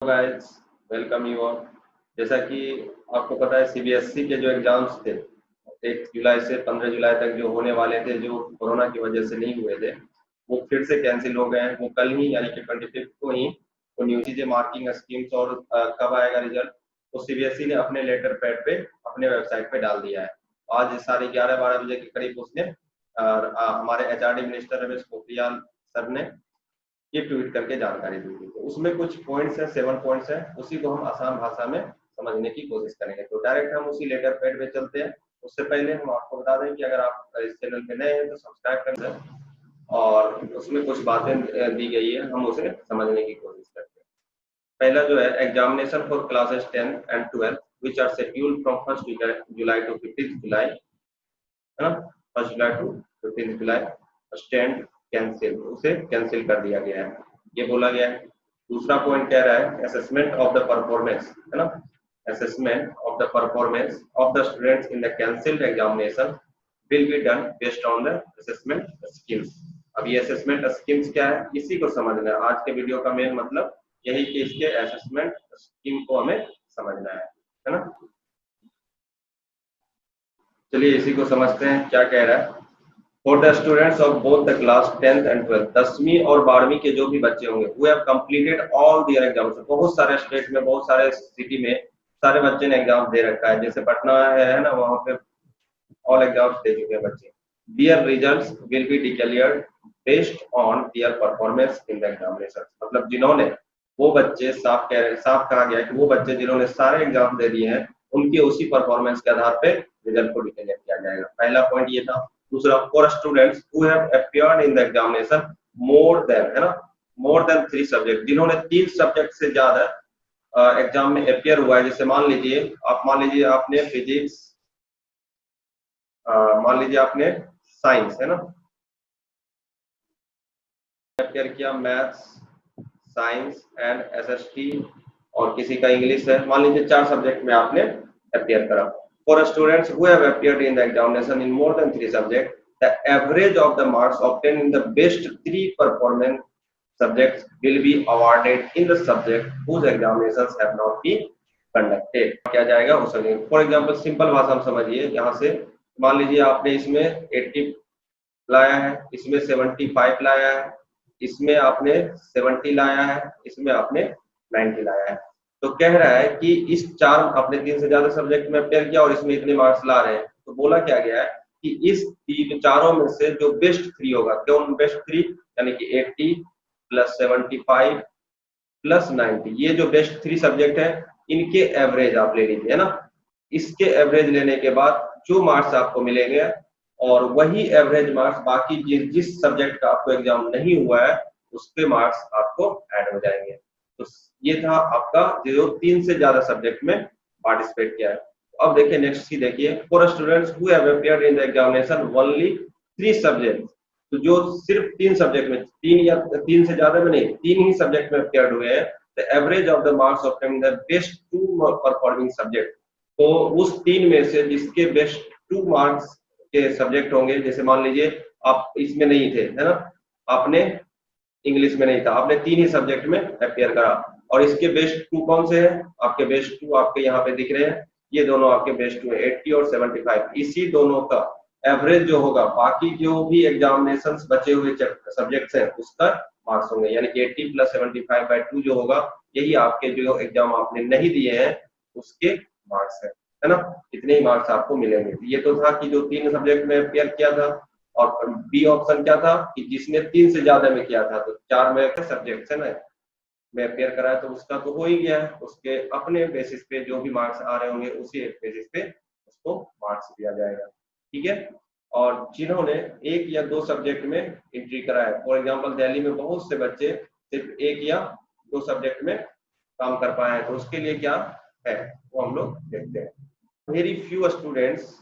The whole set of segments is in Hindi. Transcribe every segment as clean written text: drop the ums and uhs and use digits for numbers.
Guys, welcome you all. जैसा कि आपको पता है सीबीएसई के जो एग्जाम्स थे 1 जुलाई से 15 जुलाई तक जो होने वाले थे, जो कोरोना की वजह से नहीं हुए थे, वो फिर से कैंसिल हो गए हैं। वो कल ही यानी कि 25 को ही वो न्यू चीजें मार्किंग स्कीम्स और कब आएगा रिजल्ट, वो सीबीएसई ने अपने लेटर पैड पे अपने वेबसाइट पे डाल दिया है। आज 11:30-12 बजे के करीब उसने हमारे HRD minister Ramesh Pokhriyal sir ने ये ट्वीट करके जानकारी दी थी। तो उसमें कुछ पॉइंट्स है, 7 पॉइंट्स है, उसी को हम आसान भाषा में समझने की कोशिश करेंगे। तो डायरेक्ट हम उसी लेटर पैड पे चलते हैं। उससे पहले हम आपको बता दें कि अगर आप इस चैनल पे नए हैं तो सब्सक्राइब कर दें, और उसमें कुछ बातें दी गई है, हम उसे समझने की कोशिश करते हैं। पहला जो है, examination for classes 10 and 12 which are scheduled from 1 July to 15 July, है ना, 1 July to 15 July stand cancel, उसे कैंसिल कर दिया गया है, ये बोला गया है। दूसरा पॉइंट कह रहा है असेसमेंट ऑफ द परफॉर्मेंस, है ना, assessment of the performance of the students in the cancelled examination will be done based on the assessment schemes. अब ये असेसमेंट स्कीम्स क्या है, इसी को समझना है। आज के वीडियो का मेन मतलब यही कि इसके असेसमेंट स्कीम को हमें समझना है ना। चलिए इसी को समझते हैं, क्या कह रहा है। For the students of both the class 10th and 12th, 10वीं और 12वीं के जो भी बच्चे होंगे, वो have completed all their exams. बहुत सारे स्टेट में, बहुत सारे सिटी में सारे बच्चे ने एग्जाम दे रखा है। जैसे पटना है ना, वहां पे ऑल एग्जाम्स दे चुके हैं बच्चे। Their results will be declared based on their performance in the examination. मतलब जिन्होंने, वो बच्चे साफ कहा गया कि वो बच्चे जिन्होंने सारे एग्जाम दे दिए हैं, उनके उसी परफॉर्मेंस के आधार पे रिजल्ट को डिक्लेयर किया जाएगा। पहला पॉइंट ये था। दूसरा, for students who have appeared in the examination more than, है ना, मोर देन 3 सब्जेक्ट, जिन्होंने 3 सब्जेक्ट से ज्यादा एग्जाम में अपीयर हुआ है। जैसे मान लीजिए आपने फिजिक्स, मान लीजिए आपने साइंस, है ना, अपीयर किया, मैथ्स, साइंस एंड एसएसटी, और किसी का इंग्लिश है। मान लीजिए 4 सब्जेक्ट में आपने अपीयर करा। For students who have appeared in the examination in more than 3 subjects, the average of the marks obtained in the best 3 performance subjects will be awarded in the subject whose examinations have not been conducted. क्या जाएगा उस सब्जेक्ट। फॉर एग्जाम्पल सिंपल भाषा में समझिए, यहाँ से मान लीजिए आपने इसमें 80 लाया है, इसमें 75 लाया है, इसमें आपने 70 लाया है, इसमें आपने 90 लाया है। तो कह रहा है कि इस 4 आपने 3 से ज्यादा सब्जेक्ट में अपेयर किया और इसमें इतने मार्क्स ला रहे हैं। तो बोला क्या गया है कि इस 4 में से जो बेस्ट 3 होगा, क्यों बेस्ट 3, यानी कि 80 प्लस 75 प्लस 90, ये जो बेस्ट 3 सब्जेक्ट है, इनके एवरेज आप ले लीजिए, है ना। इसके एवरेज लेने के बाद जो मार्क्स आपको मिलेंगे, और वही एवरेज मार्क्स बाकी जिस सब्जेक्ट का आपको एग्जाम नहीं हुआ है, उसके मार्क्स आपको ऐड हो जाएंगे। तो ये था आपका जो 3 से ज्यादा सब्जेक्ट में पार्टिसिपेट किया है। अब देखिए नेक्स्ट चीज देखिए, for students who have appeared in the examination only 3 subject, तो जो सिर्फ 3 सब्जेक्ट में, 3 या 3 से ज्यादा में नहीं, 3 ही सब्जेक्ट में अपीयर्ड हुए हैं, the average of the marks obtained in the best 2 performing subject. तो उस 3 में से जिसके बेस्ट 2 मार्क्स के सब्जेक्ट होंगे, जैसे मान लीजिए आप इसमें नहीं थे, है ना, आपने इंग्लिश में नहीं था, आपने 3 ही सब्जेक्ट में अपीयर करा, और इसके बेस्ट 2 कौन से हैं, आपके बेस्ट 2 आपके यहाँ पे दिख रहे हैं, ये दोनों आपके बेस्ट 2 है, 80 और 75। इसी दोनों का एवरेज जो होगा, बाकी जो भी एग्जामिनेशंस बचे हुए सब्जेक्ट्स हैं, उसका मार्क्स होंगे, यानी कि 80 प्लस 75/2 जो होगा, यही आपके जो एग्जाम आपने नहीं दिए हैं उसके मार्क्स है ना। इतने ही मार्क्स आपको मिलेंगे। ये तो था कि जो 3 सब्जेक्ट में अपीयर किया था, और बी ऑप्शन क्या था कि जिसने 3 से ज्यादा में किया था, तो 4 में सब्जेक्ट है ना में अपीयर करा है, तो उसका तो हो ही गया है। उसके अपने बेसिस पे जो भी मार्क्स आ रहे होंगे, उसी बेसिस पे उसको मार्क्स दिया जाएगा, ठीक है। और जिन्होंने 1 या 2 सब्जेक्ट में एंट्री करा है, फॉर एग्जाम्पल दिल्ली में बहुत से बच्चे सिर्फ 1 या 2 सब्जेक्ट में काम कर पाए हैं, तो उसके लिए क्या है वो हम लोग देखते हैं। Very few students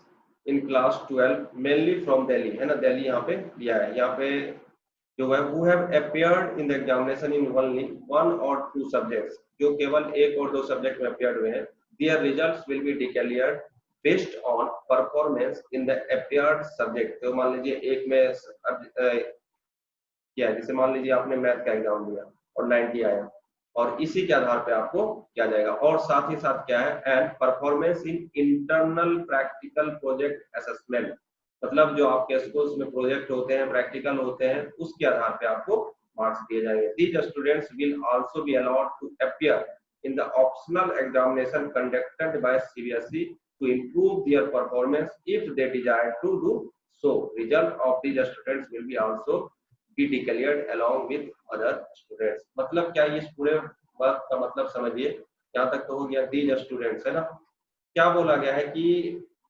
in class 12 mainly from Delhi, है ना, दिल्ली यहाँ पे दिया है। यहाँ पे जो है who have appeared in the examination in only 1 or 2 subjects, जो केवल 1 और 2 सब्जेक्ट में अपीयर्ड हुए हैं, their results will be declared based on performance in the appeared subject। तो मान लीजिए एक में क्या है, जैसे मान लीजिए आपने मैथ का एग्जाम दिया और 90 आया, और इसी के आधार पे आपको किया जाएगा। और साथ ही साथ क्या है, and performance in internal practical project assessment, मतलब जो आपके स्कूल्स में प्रोजेक्ट होते हैं, प्रैक्टिकल होते हैं, उसके आधार पे आपको मार्क्स दिए जाएंगे। These students will also be allowed to appear in the optional examination conducted by CBSE to improve their performance if they desire to do so. Result of these students will be also be declared along with other students। मतलब क्या, इस पूरे बात का मतलब समझिए, यहाँ तक तो हो गया। these students है ना, क्या बोला गया है कि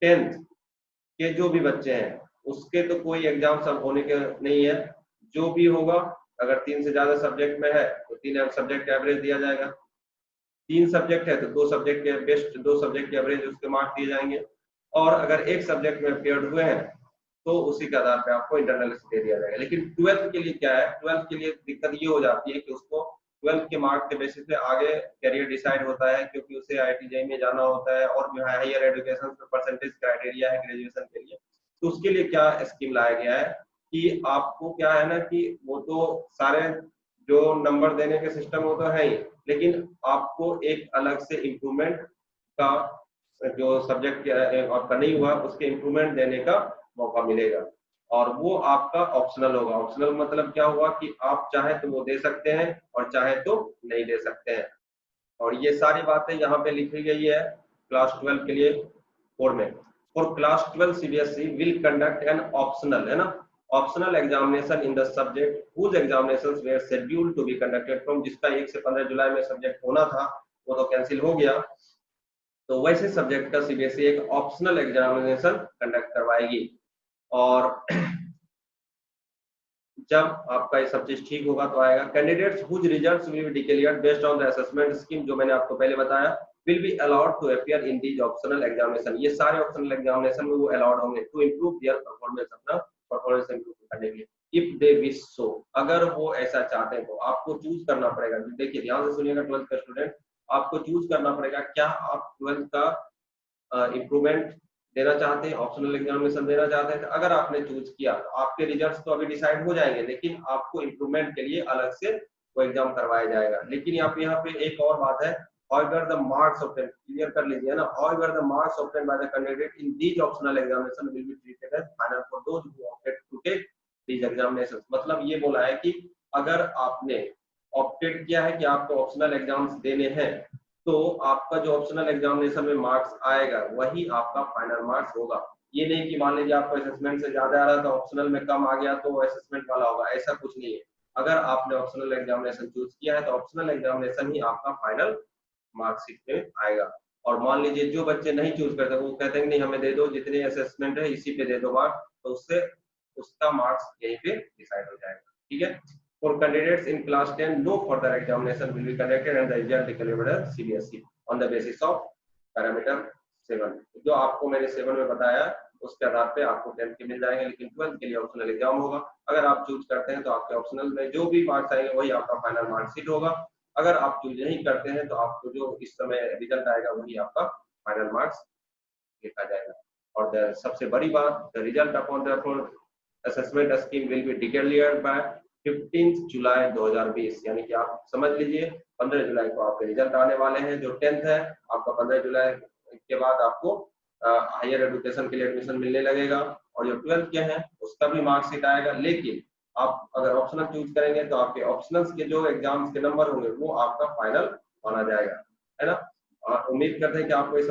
10th के जो भी बच्चे हैं उसके तो कोई एग्जाम सब होने के नहीं है। जो भी होगा, अगर 3 से ज्यादा सब्जेक्ट में है तो 3 सब्जेक्ट एवरेज दिया जाएगा, 3 सब्जेक्ट है तो 2 सब्जेक्ट के बेस्ट, 2 सब्जेक्ट के एवरेज उसके मार्क्स दिए जाएंगे। और अगर एक सब्जेक्ट में अपियर्ड हुए हैं तो उसी के आधार पे आपको इंटरनल दे दिया जाएगा। लेकिन 12th के लिए क्या है, 12th के लिए दिक्कत ये हो जाती है कि उसको 12th के मार्क्स के बेसिस पे आगे करियर डिसाइड होता है, क्योंकि उसे IIT JEE में जाना होता है और जो है हायर एजुकेशन में परसेंटेज क्राइटेरिया है ग्रेजुएशन के लिए। तो उसके लिए क्या स्कीम लाया गया है कि आपको क्या है ना, कि वो तो सारे जो नंबर देने के सिस्टम वो तो है ही, लेकिन आपको एक अलग से इम्प्रूवमेंट का जो सब्जेक्ट आपका नहीं हुआ उसके इम्प्रूवमेंट देने का मौका मिलेगा, और वो आपका ऑप्शनल होगा। ऑप्शनल मतलब क्या हुआ कि आप चाहे तो वो दे सकते हैं और चाहे तो नहीं दे सकते हैं। और ये सारी बातें यहाँ पे लिखी गई है क्लास 12 के लिए कोड में। For class 12 CBSE will conduct an optional, है ना, optional examination in the subject whose examinations were scheduled to be conducted from, जिसका 1 से 15 जुलाई में सब्जेक्ट होना था वो तो कैंसिल हो गया, तो वैसे सब्जेक्ट का CBSE एक ऑप्शनल एग्जामिनेशन कंडक्ट करवाएगी। और जब आपका ये सब चीज ठीक होगा तो आएगा। Candidates whose results will be declared based on the assessment scheme, जो मैंने आपको पहले बताया, will be allowed to appear in these optional examination. ये सारे ऑप्शनल एग्जामिनेशन में वो अलाउड होंगे टू इंप्रूव देयर परफॉर्मेंस, अपना परफॉर्मेंस इंप्रूव करने के लिए। इफ दे विश सो, अगर वो ऐसा चाहते हैं तो आपको चूज करना पड़ेगा। देखिए ध्यान से सुनिएगा 12th का स्टूडेंट, आपको चूज करना पड़ेगा क्या आप 12th का इम्प्रूवमेंट देना चाहते हैं, ऑप्शनल एग्जामिनेशन देना चाहते हैं। तो अगर आपने चूज किया तो आपके रिजल्ट्स तो अभी डिसाइड हो जाएंगे, लेकिन आपको इम्प्रूवमेंट के लिए अलग से वो एग्जाम करवाया जाएगा। लेकिन यहाँ पे एक और बात है, however the marks obtained, clear कर लीजिए ना, however the marks obtained by the candidate in these optional examination will be treated as final for those who opted to take these examinations। मतलब ये बोला है कि अगर आपने ऑप्टेड किया है कि आपको ऑप्शनल एग्जाम्स देने हैं, तो आपका जो ऑप्शनल एग्जामिनेशन में मार्क्स आएगा वही आपका फाइनल मार्क्स होगा। ये नहीं कि मान लीजिए आपको असेसमेंट से ज्यादा आ रहा था, ऑप्शनल में कम आ गया तो असेसमेंट वाला होगा, ऐसा कुछ नहीं है। अगर आपने ऑप्शनल एग्जामिनेशन चूज किया है तो ऑप्शनल एग्जामिनेशन ही आपका फाइनल मार्कशीट में आएगा। और मान लीजिए जो बच्चे नहीं चूज करते, वो कहते हैं नहीं हमें दे दो, जितने असेसमेंट है इसी पे दे दो मार्क्स, तो उससे उसका मार्क्स यहीं पे डिसाइड हो जाएगा। ठीक है। For candidates in class 10, no further examination will be conducted and the result declared by CBSE on the basis of parameter 7। जो आपको मैंने 7 में बताया उसके आधार पे आपको 10th के मिल जाएंगे, लेकिन 12th के लिए ऑप्शनल एग्जाम होगा। अगर आप चूज करते हैं तो आपके ऑप्शनल में जो भी मार्क्स आएंगे वही आपका फाइनल मार्कशीट होगा। अगर आप चूज नहीं करते हैं तो आपको जो इस समय रिजल्ट आएगा वही आपका फाइनल मार्क्स लिखा जाएगा। और सबसे बड़ी बात, the result upon the assessment scheme will be declared by 15 जुलाई 2020, यानी कि आप समझ लीजिए 15 जुलाई को आपके रिजल्ट आने वाले हैं। जो 10th है आपका 15 जुलाई के बाद आपको हायर एजुकेशन के लिए एडमिशन मिलने लगेगा, और जो 12th के हैं उसका भी मार्कशीट आएगा। लेकिन आप अगर ऑप्शनल चूज करेंगे तो आपके ऑप्शनल्स के जो एग्जाम्स के नंबर होंगे वो आपका फाइनल माना जाएगा, है ना। उम्मीद करते हैं कि आपको